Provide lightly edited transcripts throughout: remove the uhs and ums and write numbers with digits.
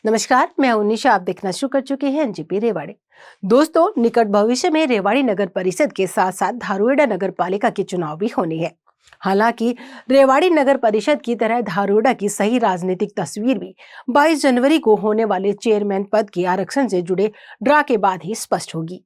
नमस्कार, मैं हूं निशा। आप देखना शुरू कर चुके हैं एनजीपी रेवाड़ी। दोस्तों, निकट भविष्य में रेवाड़ी नगर परिषद के साथ साथ धारूहेड़ा नगर पालिका के चुनाव भी होने हैं। हालांकि रेवाड़ी नगर परिषद की तरह धारूहेड़ा की सही राजनीतिक तस्वीर भी 22 जनवरी को होने वाले चेयरमैन पद के आरक्षण से जुड़े ड्रा के बाद ही स्पष्ट होगी।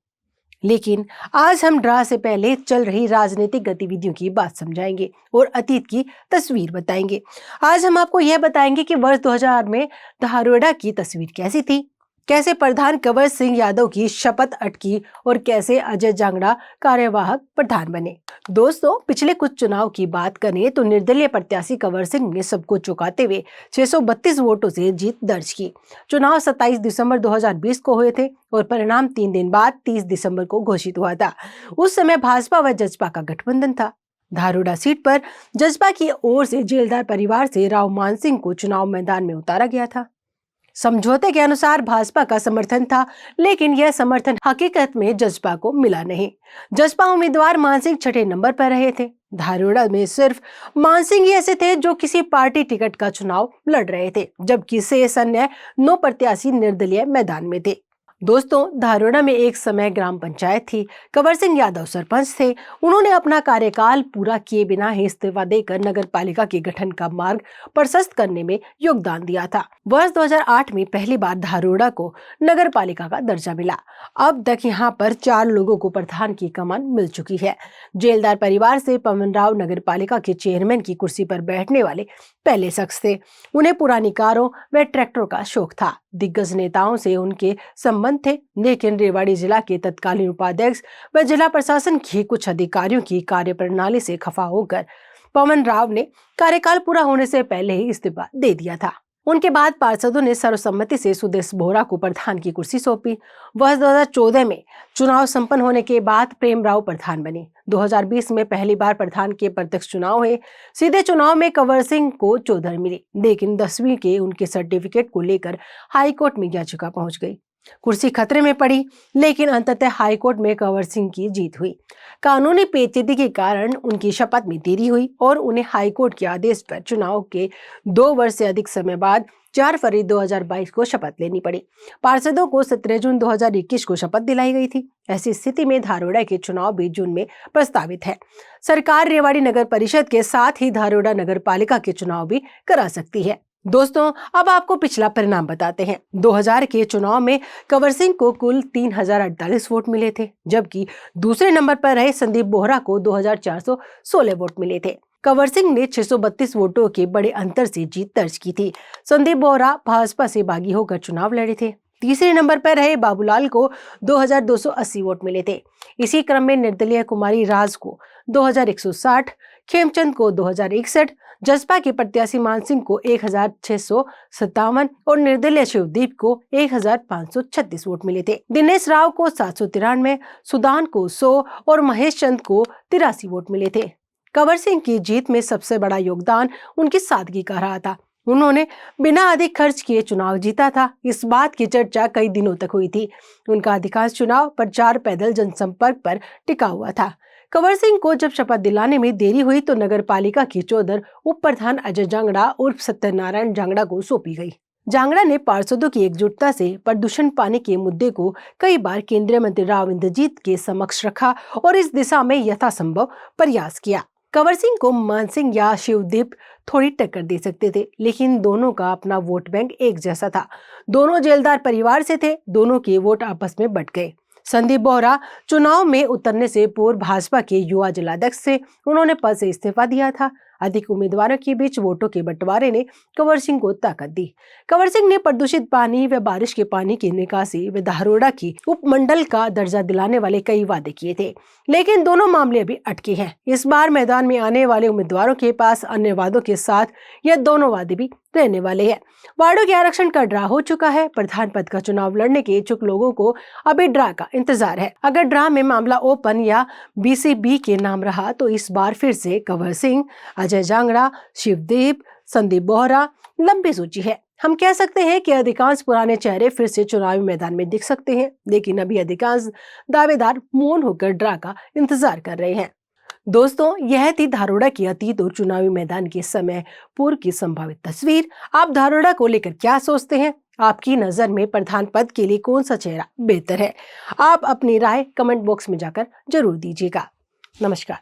लेकिन आज हम ड्रा से पहले चल रही राजनीतिक गतिविधियों की बात समझाएंगे और अतीत की तस्वीर बताएंगे। आज हम आपको यह बताएंगे कि वर्ष 2000 में धारूहेड़ा की तस्वीर कैसी थी, कैसे प्रधान कंवर सिंह यादव की शपथ अटकी और कैसे अजय जांगड़ा कार्यवाहक प्रधान बने। दोस्तों, पिछले कुछ चुनाव की बात करें तो निर्दलीय प्रत्याशी कंवर सिंह ने सबको चौंकाते हुए 632 वोटों से जीत दर्ज की। चुनाव 27 दिसंबर 2020 को हुए थे और परिणाम 3 दिन बाद 30 दिसंबर को घोषित हुआ था। उस समय भाजपा व जसपा का गठबंधन था। धारूहेड़ा सीट पर जसपा की ओर से जेलदार परिवार से राव मानसिंह को चुनाव मैदान में उतारा गया था। समझौते के अनुसार भाजपा का समर्थन था, लेकिन यह समर्थन हकीकत में जसपा को मिला नहीं। जसपा उम्मीदवार मानसिंह छठे नंबर पर रहे थे। धारूहेड़ा में सिर्फ मानसिंह ही ऐसे थे जो किसी पार्टी टिकट का चुनाव लड़ रहे थे, जबकि शेष अन्य 9 प्रत्याशी निर्दलीय मैदान में थे। दोस्तों, धारूहेड़ा में एक समय ग्राम पंचायत थी। कंवर सिंह यादव सरपंच थे। उन्होंने अपना कार्यकाल पूरा किए बिना ही इस्तीफा देकर नगर पालिका के गठन का मार्ग प्रशस्त करने में योगदान दिया था। वर्ष 2008 में पहली बार धारूहेड़ा को नगर पालिका का दर्जा मिला। अब तक यहाँ पर 4 लोगों को प्रधान की कमान मिल चुकी है। जेलदार परिवार से पवन राव नगर पालिका के चेयरमैन की कुर्सी पर बैठने वाले पहले शख्स थे। उन्हें पुरानी कारों व ट्रैक्टरों का शौक था। दिग्गज नेताओं से उनके संबंध थे, लेकिन रेवाड़ी जिला के तत्कालीन उपाध्यक्ष व जिला प्रशासन के कुछ अधिकारियों की कार्यप्रणाली से खफा होकर पवन राव ने कार्यकाल पूरा होने से पहले ही इस्तीफा दे दिया था। उनके बाद पार्षदों ने सर्वसम्मति से सुदेश बोहरा को प्रधान की कुर्सी सौंपी। वर्ष 2014 में चुनाव संपन्न होने के बाद प्रेम राव प्रधान बने। 2020 में पहली बार प्रधान के प्रत्यक्ष चुनाव हुए। सीधे चुनाव में कंवर सिंह को चौधरी मिली, लेकिन 10वीं के उनके सर्टिफिकेट को लेकर हाईकोर्ट में याचिका पहुंच गई। कुर्सी खतरे में पड़ी, लेकिन अंततः हाईकोर्ट में कंवर सिंह की जीत हुई। कानूनी पेचीदगी के कारण उनकी शपथ में देरी हुई और उन्हें हाईकोर्ट के आदेश पर चुनाव के 2 वर्ष से अधिक समय बाद 4 फरवरी 2022 को शपथ लेनी पड़ी। पार्षदों को 17 जून 2021 को शपथ दिलाई गई थी। ऐसी स्थिति में धारूहेड़ा के चुनाव भी जून में प्रस्तावित है। सरकार रेवाड़ी नगर परिषद के साथ ही धारूहेड़ा नगर पालिका के चुनाव भी करा सकती है। दोस्तों, अब आपको पिछला परिणाम बताते हैं। 2000 के चुनाव में कंवर सिंह को कुल 3048 वोट मिले थे, जबकि दूसरे नंबर पर रहे संदीप बोहरा को 2416 वोट मिले थे। कंवर सिंह ने 632 वोटों के बड़े अंतर से जीत दर्ज की थी। संदीप बोहरा भाजपा से बागी होकर चुनाव लड़े थे। तीसरे नंबर पर रहे बाबूलाल को 2280 वोट मिले थे। इसी क्रम में निर्दलीय कुमारी राज को 2160, खेमचंद को 2061, जसपा के प्रत्याशी मान सिंह को 1657 और निर्दलीय शिवदीप को 1536 वोट मिले थे। दिनेश राव को 793, सुदान को 100 और महेश चंद को 83 वोट मिले थे। कंवर सिंह की जीत में सबसे बड़ा योगदान उनकी सादगी का रहा था। उन्होंने बिना अधिक खर्च किए चुनाव जीता था। इस बात की चर्चा कई दिनों तक हुई थी। उनका अधिकांश चुनाव प्रचार पैदल जनसंपर्क पर टिका हुआ था। कंवर सिंह को जब शपथ दिलाने में देरी हुई तो नगर पालिका की चौधर उप प्रधान अजय जांगड़ा उर्फ सत्यनारायण जांगड़ा को सौंपी गई। जांगड़ा ने पार्षदों की एकजुटता से प्रदूषण पानी के मुद्दे को कई बार केंद्रीय मंत्री राव इंद्रजीत के समक्ष रखा और इस दिशा में यथासंभव प्रयास किया। कंवर सिंह को मानसिंह या शिवदीप थोड़ी टक्कर दे सकते थे, लेकिन दोनों का अपना वोट बैंक एक जैसा था। दोनों जेलदार परिवार से थे। दोनों के वोट आपस में बंट गए। संदीप बोहरा चुनाव में उतरने से पूर्व भाजपा के युवा जिलाध्यक्ष थे। उन्होंने पद से इस्तीफा दिया था। अधिक उम्मीदवारों के बीच वोटों के बंटवारे ने कंवर सिंह को ताकत दी। कंवर सिंह ने प्रदूषित पानी व बारिश के पानी की निकासी व धारूहेड़ा की उपमंडल का दर्जा दिलाने वाले कई वादे किए थे, लेकिन दोनों मामले अभी अटके हैं। इस बार मैदान में आने वाले उम्मीदवारों के पास अन्य वादों के साथ यह दोनों वादे भी रहने वाले हैं। वार्डों के आरक्षण का ड्रा हो चुका है। प्रधान पद का चुनाव लड़ने के इच्छुक लोगों को अभी ड्रा का इंतजार है। अगर ड्रा में मामला ओपन या बीसीबी के नाम रहा तो इस बार फिर से कंवर सिंह, अजय जांगड़ा, शिवदीप, संदीप बोहरा लंबी सूची है। हम कह सकते हैं कि अधिकांश पुराने चेहरे फिर से चुनावी मैदान में दिख सकते हैं, लेकिन अभी अधिकांश दावेदार मौन होकर ड्रा का इंतजार कर रहे हैं। दोस्तों, यह थी धारूहेड़ा की अतीत और चुनावी मैदान के समय पूर्व की संभावित तस्वीर। आप धारूहेड़ा को लेकर क्या सोचते हैं? आपकी नजर में प्रधान पद के लिए कौन सा चेहरा बेहतर है? आप अपनी राय कमेंट बॉक्स में जाकर जरूर दीजिएगा। नमस्कार।